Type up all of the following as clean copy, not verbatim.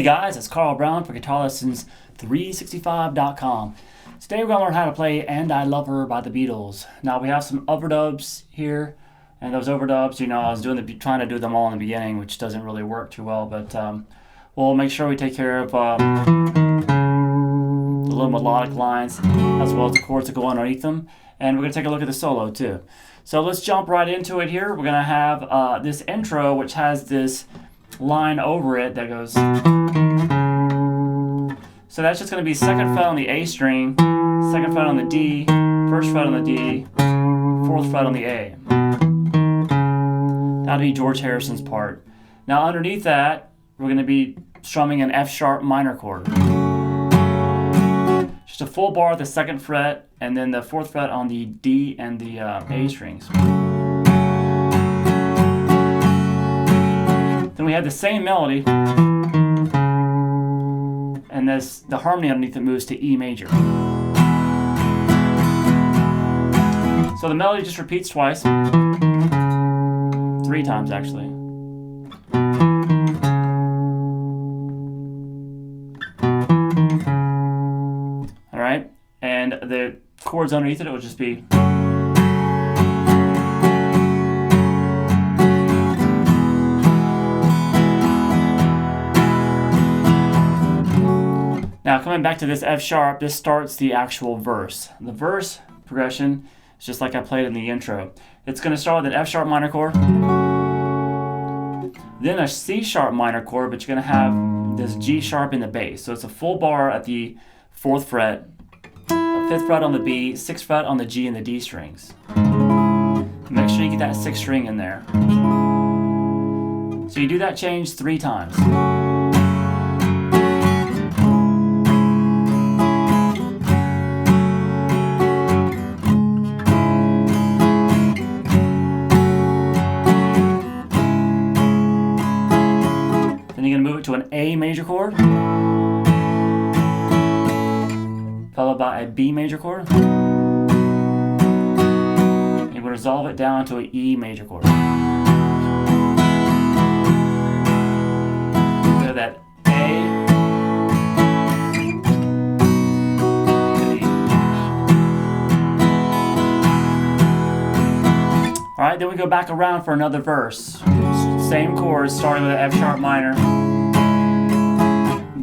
Hey guys, it's Carl Brown for GuitarLessons365.com. Today we're going to learn how to play And I Love Her by the Beatles. Now we have some overdubs here, and those overdubs, I was trying to do them all in the beginning, which doesn't really work too well, but we'll make sure we take care of the little melodic lines as well as the chords that go underneath them, and we're going to take a look at the solo too. So let's jump right into it here. We're going to have this intro, which has this line over it that goes. So that's just going to be second fret on the A string, second fret on the D, first fret on the D, fourth fret on the A. That'll be George Harrison's part. Now underneath that, we're going to be strumming an F sharp minor chord. Just a full bar at the second fret, and then the fourth fret on the D and the A strings. Then we have the same melody, and the harmony underneath it moves to E major. So the melody just repeats twice, 3 times actually. All right, and the chords underneath it will just be. Now coming back to this F sharp, this starts the actual verse. The verse progression is just like I played in the intro. It's going to start with an F sharp minor chord, then a C sharp minor chord, but you're going to have this G sharp in the bass. So it's a full bar at the 4th fret, a 5th fret on the B, 6th fret on the G and the D strings. Make sure you get that 6th string in there. So you do that change 3 times. To an A major chord, followed by a B major chord. And you will resolve it down to an E major chord. So that A to E. All right, then we go back around for another verse. Same chords, starting with an F sharp minor.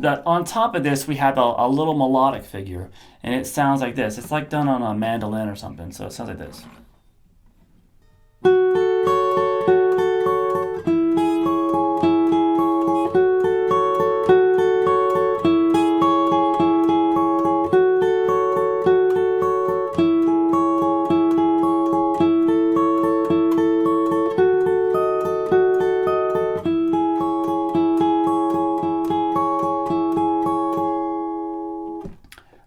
But on top of this, we have a little melodic figure, and it sounds like this. It's like done on a mandolin or something, so it sounds like this.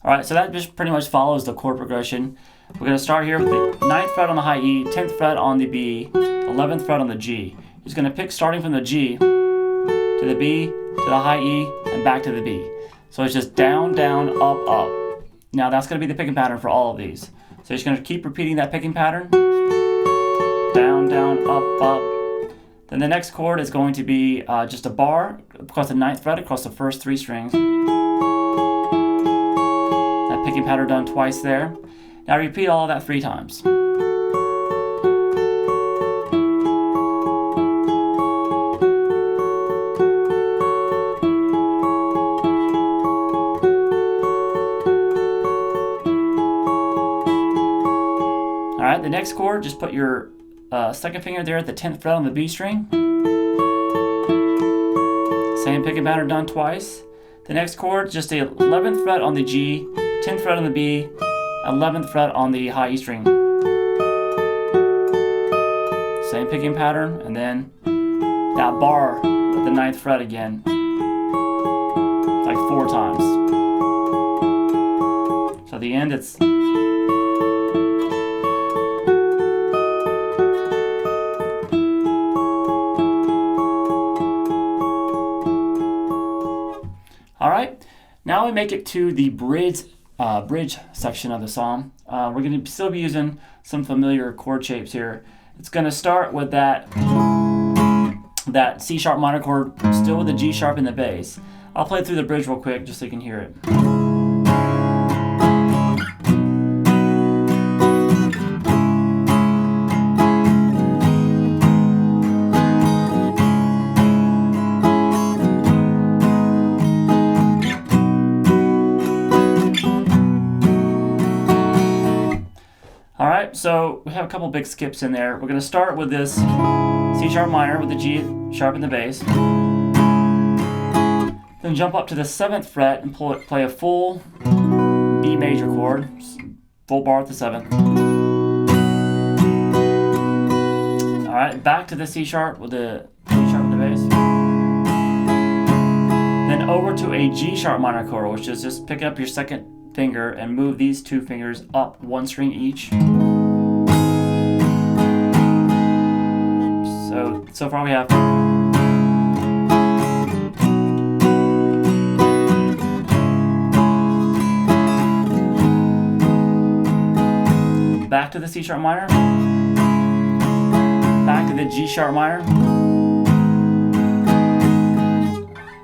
Alright, so that just pretty much follows the chord progression. We're going to start here with the 9th fret on the high E, 10th fret on the B, 11th fret on the G. You're just going to pick starting from the G to the B, to the high E, and back to the B. So it's just down, down, up, up. Now that's going to be the picking pattern for all of these. So you're just going to keep repeating that picking pattern. Down, down, up, up. Then the next chord is going to be just a bar across the 9th fret across the first 3 strings. Picking pattern done twice there. Now repeat all of that 3 times. Alright, the next chord, just put your second finger there at the 10th fret on the B string. Same picking pattern done twice. The next chord, just the 11th fret on the G, 10th fret on the B, 11th fret on the high E string. Same picking pattern, and then that bar at the 9th fret again, like 4 times. So at the end it's alright, now we make it to the bridge section of the song. We're going to still be using some familiar chord shapes here. It's going to start with that C sharp minor chord, still with the G sharp in the bass. I'll play through the bridge real quick just so you can hear it. Alright, so we have a couple big skips in there. We're going to start with this C sharp minor with the G sharp in the bass. Then jump up to the 7th fret and play a full B major chord, full bar at the 7th. Alright, back to the C sharp with the G sharp in the bass. Then over to a G sharp minor chord, which is just pick up your 2nd finger and move these 2 fingers up 1 string each. So far we have back to the C sharp minor, back to the G sharp minor,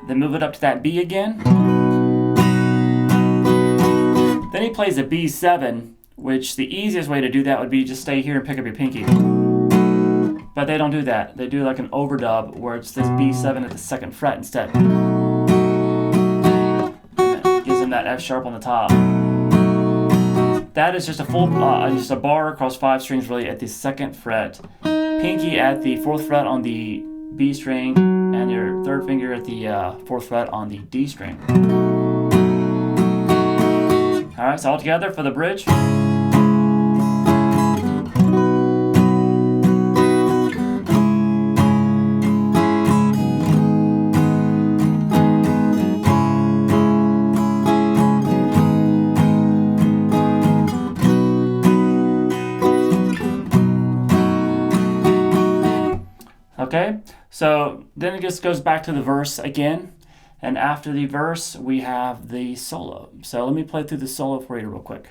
then move it up to that B again. Then he plays a B7, which the easiest way to do that would be just stay here and pick up your pinky. But they don't do that. They do like an overdub where it's this B7 at the 2nd fret instead. And it gives them that F sharp on the top. That is just a full, just a bar across 5 strings really at the 2nd fret. Pinky at the 4th fret on the B string, and your 3rd finger at the 4th fret on the D string. Alright, so all together for the bridge. Okay, so then it just goes back to the verse again, and after the verse we have the solo. So let me play through the solo for you real quick.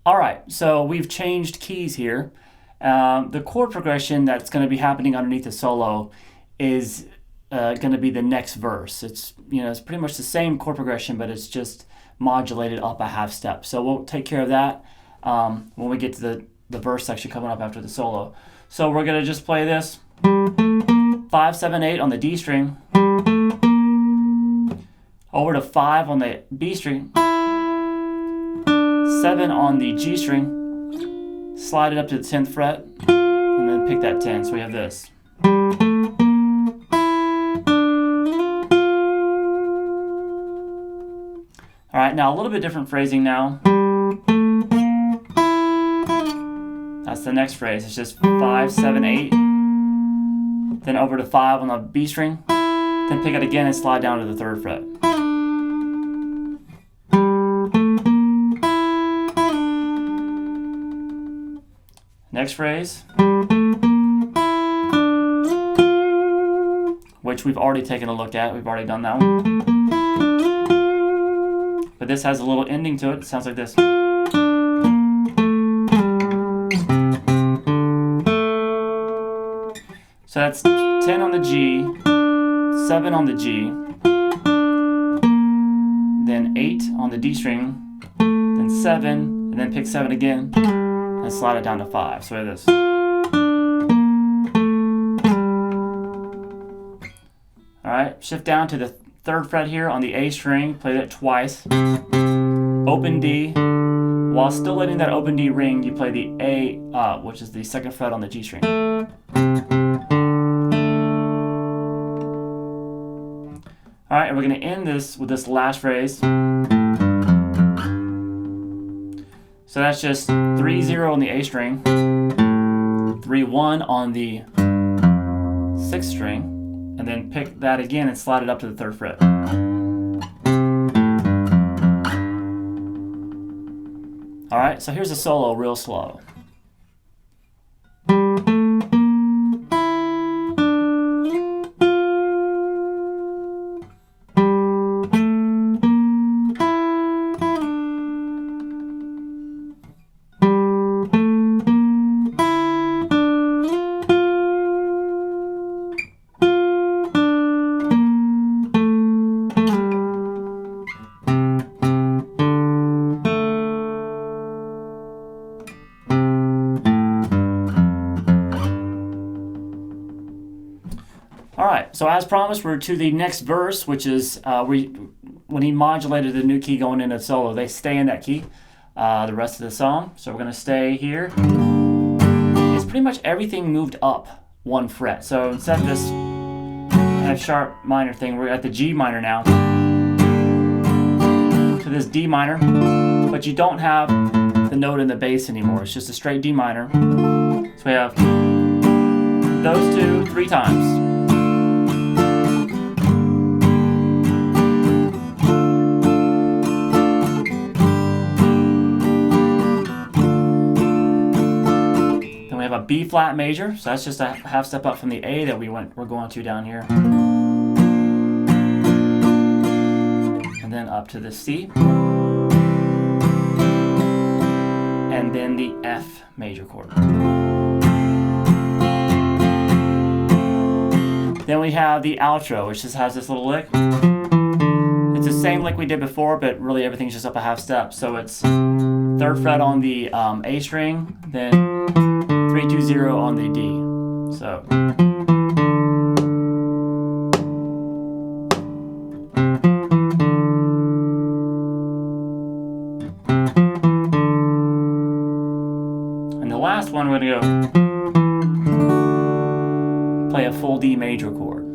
Alright, so we've changed keys here. The chord progression that's going to be happening underneath the solo is going to be the next verse. It's pretty much the same chord progression, but it's just modulated up a half step. So we'll take care of that when we get to the verse section coming up after the solo. So we're going to just play this 5, 7, 8 on the D string, over to 5 on the B string, 7 on the G string, slide it up to the 10th fret, and then pick that 10. So we have this. Alright, now a little bit different phrasing now. That's the next phrase. It's just 5, 7, 8. Then over to 5 on the B string. Then pick it again and slide down to the 3rd fret. Next phrase, which we've already taken a look at. We've already done that one. But this has a little ending to it. It sounds like this. So that's 10 on the G, 7 on the G, then 8 on the D string, then 7, and then pick 7 again, and slide it down to 5. So we have this. Alright, shift down to the 3rd fret here on the A string, play that twice. Open D. While still letting that open D ring, you play the A, which is the 2nd fret on the G string. Alright, and we're going to end this with this last phrase. So that's just 3-0 on the A string, 3-1 on the 6th string, and then pick that again and slide it up to the 3rd fret. All right, so here's a solo real slow. Alright, so as promised, we're to the next verse, which is when he modulated the new key going into solo, they stay in that key the rest of the song. So we're going to stay here. It's pretty much everything moved up one fret. So instead of this F sharp minor thing, we're at the G minor now. To this D minor, but you don't have the note in the bass anymore. It's just a straight D minor. So we have those two 3 times. A B flat major, so that's just a half step up from the A that we're going to down here, and then up to the C, and then the F major chord. Then we have the outro, which just has this little lick. It's the same lick we did before, but really everything's just up a half step. So it's 3rd fret on the A string, then 3-2-0 on the D. So and the last one we're going to go play a full D major chord.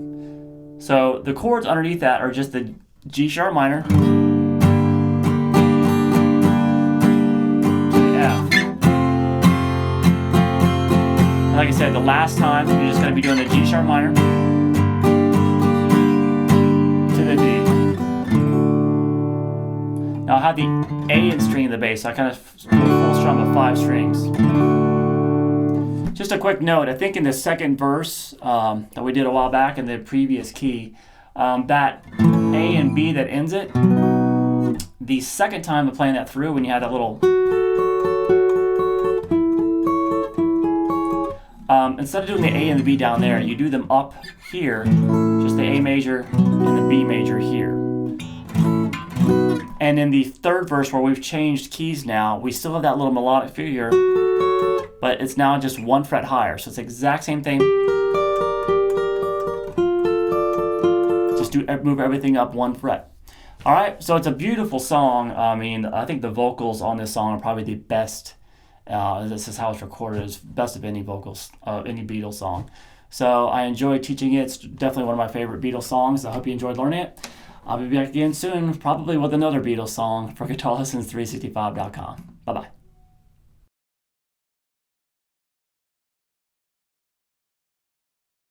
So the chords underneath that are just the G sharp minor, like I said, the last time you're just going to be doing the G sharp minor to the D. Now I have the A in string in the bass, so I kind of do a full strum of 5 strings. Just a quick note, I think in the second verse that we did a while back in the previous key, that A and B that ends it, the second time of playing that through, when you had that little instead of doing the A and the B down there, you do them up here, just the A major and the B major here. And in the third verse, where we've changed keys now, we still have that little melodic figure, but it's now just 1 fret higher. So it's the exact same thing. Just move everything up 1 fret. All right, so it's a beautiful song. I mean, I think the vocals on this song are probably the best. This is how it's recorded. It's best of any vocals, any Beatles song. So I enjoyed teaching it. It's definitely one of my favorite Beatles songs. I hope you enjoyed learning it. I'll be back again soon, probably with another Beatles song for GuitarLessons365.com. Bye-bye.